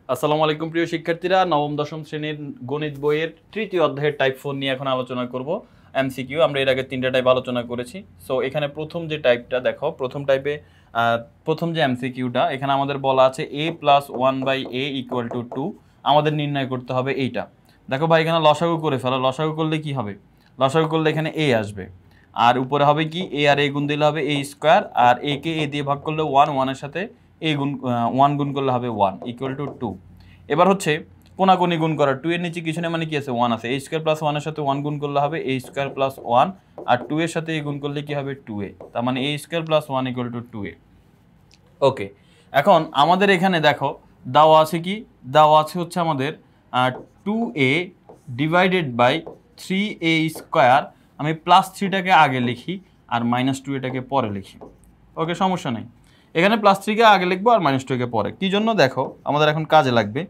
আসসালামু আলাইকুম প্রিয় শিক্ষার্থীরা, নবম দশম শ্রেণীর গণিত বইয়ের তৃতীয় অধ্যায়ের টাইপ 4 নিয়ে এখন আলোচনা করব। এমসিকিউ আমরা এর আগে 3টা টাইপ আলোচনা করেছি। সো এখানে প্রথম যে টাইপটা দেখো, প্রথম টাইপে প্রথম যে এমসিকিউটা এখানে আমাদের বলা আছে a + 1/a = 2। আমাদের নির্ণয় করতে হবে এইটা। দেখো ভাই, এখানে লসাগু করে ফেলো। লসাগু করলে কি হবে? লসাগু করলে এখানে a আসবে, আর উপরে হবে কি a আর a গুণ দিলে হবে a স্কয়ার, আর a কে a দিয়ে ভাগ করলে 1 এর সাথে a গুণ 1 গুণ করলে হবে 1 = 2। এবার হচ্ছে কোনাকুনি গুণ করা, 2 এর নিচে কিছু নেই মানে কি আছে, 1 আছে। a স্কয়ার প্লাস 1 এর সাথে 1 গুণ করলে হবে a স্কয়ার প্লাস 1, আর 2 এর সাথে a গুণ করলে কি হবে 2a, তার মানে a স্কয়ার প্লাস 1 = 2a। ওকে, এখন আমাদের এখানে দেখো দেওয়া আছে কি, দেওয়া আছে হচ্ছে আমাদের 2a divided by 3a square. আমি +3টাকে আগে লিখি আর -2এটাকে পরে লিখি। ওকে, সমস্যা নেই। এখানে +3কে আগে লিখবো আর -2কে পরে। কি জন্য দেখো, আমাদের এখন কাজে লাগবে।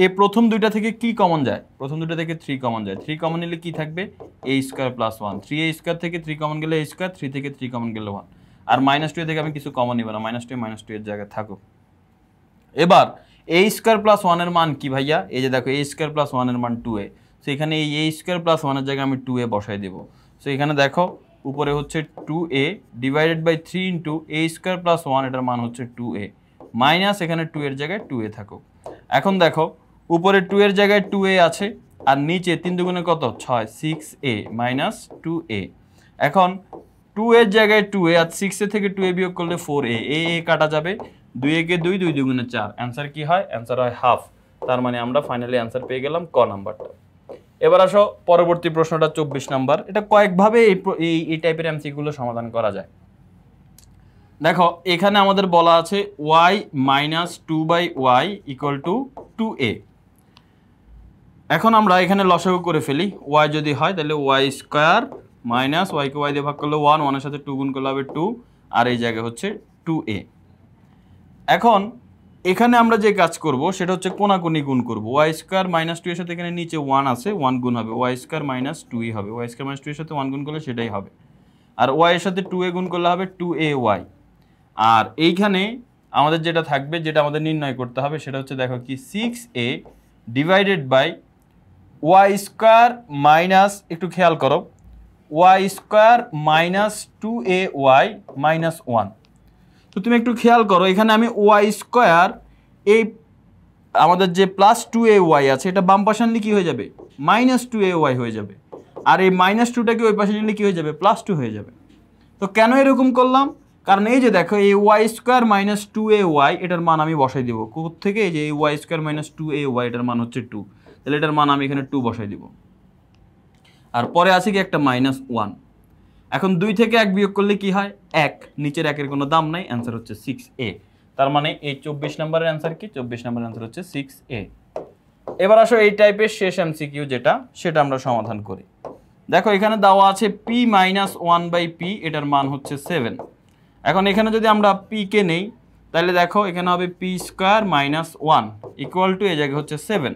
এই প্রথম দুইটা থেকে কি কমন যায়? প্রথম দুইটা থেকে 3 কমন যায়। 3 কমন নিলে কি থাকবে? a square plus 1। 3a square থেকে 3 কমন গেলে a স্কয়ার, 3 থেকে 3 কমন গেলে 1। আর -2 থেকে আমি কিছু কমন নিব না, -2 এর জায়গায় থাকুক। এবার a স্কয়ার প্লাস 1 এর মান কি ভাইয়া? এই যে দেখো a স্কয়ার প্লাস 1 এর মান 2a। সো এখানে এই a স্কয়ার প্লাস 1 এর জায়গায় আমি 2a বসাই দেব। সো এখানে দেখো উপরে হচ্ছে 2a divided by 3 into a square plus 1, এটার মান হচ্ছে 2a, মাইনাস এখানে 2 এর জায়গায় 2a থাকুক। এখন দেখো উপরে 2 এর জায়গায় 2a আছে, আর নিচে 3 দুগুণে কত? 6, 6a মাইনাস 2a। এখন 2 এর জায়গায় 2a, আর 6 এর থেকে 2a বিয়োগ করলে 4a, a কাটা যাবে। 2 কে 2, 2 দুগুণে 4। অ্যান্সার কি হয়? অ্যান্সার হয় হাফ। তার মানে আমরা ফাইনালি অ্যান্সার পেয়ে গেলাম ক নাম্বারটা। এবার আসো পরবর্তী প্রশ্নটা 24 নাম্বার। এটা কয়েকভাবে এই টাইপের এমসিকিউগুলো সমাধান করা যায়। দেখো এখানে আমাদের বলা আছে y - 2/y = 2a। এখন আমরা এখানে লসাগু করে ফেলি। y যদি হয় তাহলে y স্কয়ার মাইনাস y কে y দিয়ে ভাগ করলে 1, 1 এর সাথে 2 গুণ করলে হবে 2, আর এই জায়গায় হচ্ছে 2a। এখন এখানে আমরা যে কাজ করব সেটা হচ্ছে কোনাকুনি গুণ করব। y স্কয়ার - 2 এর সাথে এখানে নিচে 1 আছে, 1 গুণ হবে y স্কয়ার - 2 হবে। y স্কয়ার - 2 এর সাথে 1 গুণ করলে সেটাই হবে, আর y এর সাথে 2a গুণ করলে হবে 2ay। আর এইখানে আমাদের যেটা থাকবে, যেটা আমাদের নির্ণয় করতে হবে সেটা হচ্ছে দেখো কি, 6a divided by y square minus, একটু খেয়াল করো, y স্কয়ার -2ay - 1। তো তুমি একটু খেয়াল করো, এখানে আমি y স্কয়ার, এই আমাদের যে +2ay আছে এটা বাম পাশে আনলে কি হয়ে যাবে? -2ay হয়ে যাবে, আর এই -2টাকে ওই পাশে নিলে কি হয়ে যাবে? +2 হয়ে যাবে। তো কেন এরকম করলাম? কারণ এই যে দেখো এই y স্কয়ার -2ay এটার মান আমি বসাই দিব কোত্থেকে? এই যে এই y স্কয়ার -2ay এটার মান হচ্ছে 2, তাহলে এটার মান আমি এখানে 2 বসাই দিব। আর পরে আছে কি একটা -1। এখন 2 থেকে 1 বিয়োগ করলে কি হয়? 1। নিচের 1 এর কোনো দাম নাই, অ্যান্সার হচ্ছে 6a। তার মানে এই 24 নম্বরের অ্যান্সার কি? 24 নম্বরের অ্যান্সার হচ্ছে 6a। এবার আসো এই টাইপের শেষ এমসিকিউ যেটা, সেটা আমরা সমাধান করি। দেখো এখানে দেওয়া আছে p - 1/p, এটার মান হচ্ছে 7। এখন এখানে যদি আমরা p কে নেই তাহলে দেখো এখানে হবে p স্কয়ার - 1 = এই জায়গায় হচ্ছে 7।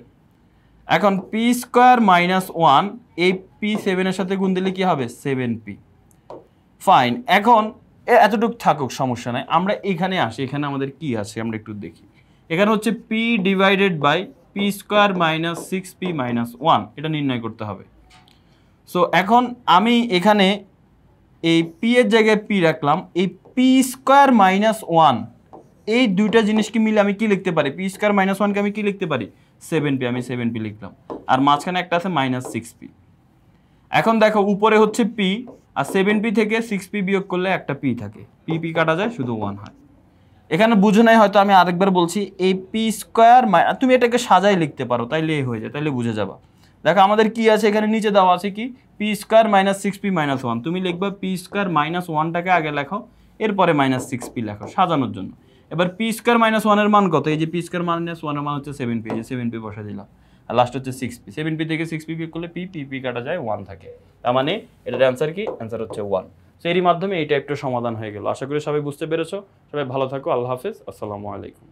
এখন p স্কয়ার -1, এই p 7 এর সাথে গুণ দিলে কি হবে? 7p। ফাইন, এখন এতটুকু থাকুক, সমস্যা নাই। আমরা এখানে আসি, এখানে আমাদের কি আছে আমরা একটু দেখি। এখানে হচ্ছে p divided by p square - 6p - 1, এটা নির্ণয় করতে হবে। সো এখন আমি এখানে এই p এর জায়গায় p রাখলাম। এই p স্কয়ার -1, এই দুইটা জিনিসকে মিলে আমি কি লিখতে পারি? p স্কয়ার -1 কে আমি কি লিখতে পারি? 7p। আমি 7p লিখলাম, আর মাঝখানে একটা আছে -6p। এখন দেখো উপরে হচ্ছে p, আর 7p থেকে 6p বিয়োগ করলে একটা p থাকে, p কাটা যায়, শুধু 1 হয়। এখানে বুঝো নাই হয়তো, আমি আরেকবার বলছি। এই p স্কয়ার, তুমি এটাকে সাজাই লিখতে পারো, তাইলে হয়ে যায়, তাইলে বুঝে যাবা। দেখো আমাদের কি আছে, এখানে নিচে দেওয়া আছে কি, p স্কয়ার -6p - 1। তুমি লিখবা p স্কয়ার -1টাকে আগে লেখো, এরপরে -6p লেখো সাজানোর জন্য। এবার p স্কয়ার -1 এর মান কত? এই যে p স্কয়ার -1 এর মান হচ্ছে 7p, এই যে 7p বসা দিলাম, আর লাস্ট হচ্ছে 6p। 7p থেকে 6p বিয়োগ করলে p কাটা যায়, 1 থাকে। তার মানে এটার অ্যান্সার কি? অ্যান্সার হচ্ছে 1। সো এরই মাধ্যমে এই টাইপটা সমাধান হয়ে গেল। আশা করি সবাই বুঝতে পেরেছো। সবাই ভালো থাকো, আল্লাহ হাফেজ, আসসালামু আলাইকুম।